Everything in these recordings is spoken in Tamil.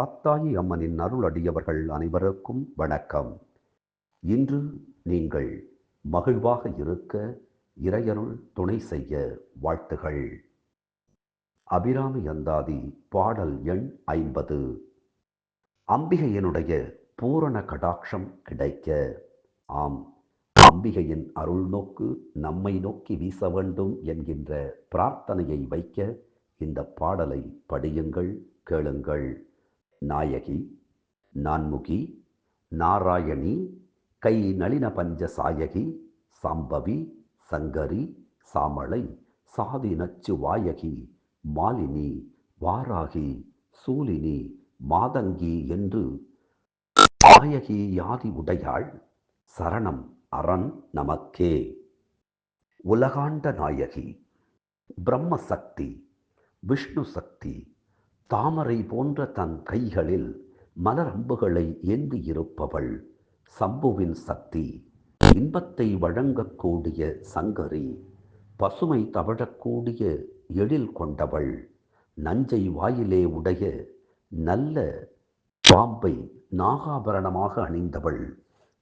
காத்தாயி அம்மனின் அருளடியவர்கள் அனைவருக்கும் வணக்கம். இன்று நீங்கள் மகிழ்வாக இருக்க இறையருள் துணை செய்ய வாழ்த்துகள். அபிராமி அந்தாதி பாடல் எண் 50. அம்பிகையினுடைய பூரண கடாட்சம் கிடைக்க. ஆம், அம்பிகையின் அருள் நோக்கு நம்மை நோக்கி வீச வேண்டும் என்கின்ற பிரார்த்தனையை வைக்க இந்த பாடலை படியுங்கள், கேளுங்கள். நாயகி, நான்முகி, நாராயணி, கை நளின பஞ்ச சாயகி, சாம்பவி, சங்கரி, சாமளை, சாதி நச்சு வாயகி, மாலினி, வாராகி, சூலினி, மாதங்கி என்று ஆயகி யாதி உடையாள் சரணம் அரண் நமக்கே. உலகாண்ட நாயகி, பிரம்ம சக்தி, விஷ்ணு சக்தி, தாமரை போன்ற தன் கைகளில் மலரம்புகளை ஏந்தியிருப்பவள், சம்புவின் சக்தி, இன்பத்தை வழங்கக்கூடிய சங்கரி, பசுமை தவழக்கூடிய எழில் கொண்டவள், நஞ்சை வாயிலே உடைய நல்ல பாம்பை நாகாபரணமாக அணிந்தவள்,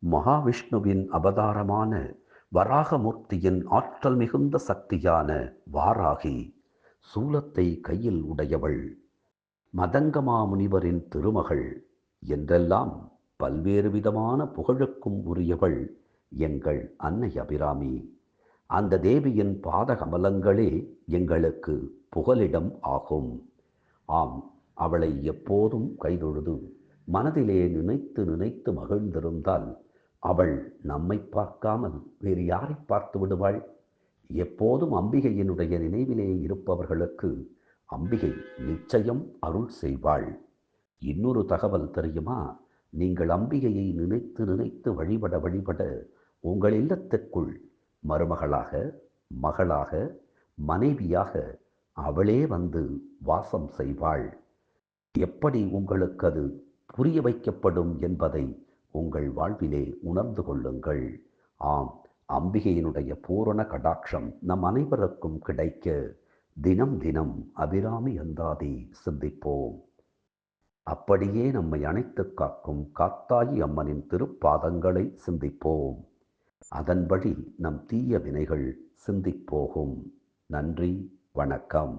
மகாவிஷ்ணுவின் அவதாரமான வராகமூர்த்தியின் ஆற்றல் மிகுந்த சக்தியான வாராகி, சூலத்தை கையில் உடையவள், மதங்கமா முனிவரின் திருமகள் என்றெல்லாம் பல்வேறு விதமான புகழுக்கும் உரியவள் எங்கள் அன்னை அபிராமி. அந்த தேவியின் பாதகமலங்களே எங்களுக்கு புகலிடம் ஆகும். ஆம், அவளை எப்போதும் கைதொழுது மனதிலே நினைத்து நினைத்து மகிழ்ந்திருந்தால் அவள் நம்மை பார்க்காமல் வேறு யாரை பார்த்து விடுவாள்? எப்போதும் அம்பிகையினுடைய நினைவிலே இருப்பவர்களுக்கு அம்பிகை நிச்சயம் அருள் செய்வாள். இன்னொரு தகவல் தெரியுமா? நீங்கள் அம்பிகையை நினைத்து நினைத்து வழிபட வழிபட உங்கள் இல்லத்திற்குள் மருமகளாக, மகளாக, மனைவியாக அவளே வந்து வாசம் செய்வாள். எப்படி உங்களுக்கு அது புரிய வைக்கப்படும் என்பதை உங்கள் வாழ்விலே உணர்ந்து கொள்ளுங்கள். ஆம், அம்பிகையினுடைய பூரண கடாட்சம் நம் அனைவருக்கும் கிடைக்க தினம் தினம் அபிராமி அந்தாதி சிந்திப்போம். அப்படியே நம்மை அணைத்து காக்கும் காத்தாயி அம்மனின் திருப்பாதங்களை சிந்திப்போம். அதன்படி நம் தீய வினைகள் சிந்திப்போகும். நன்றி, வணக்கம்.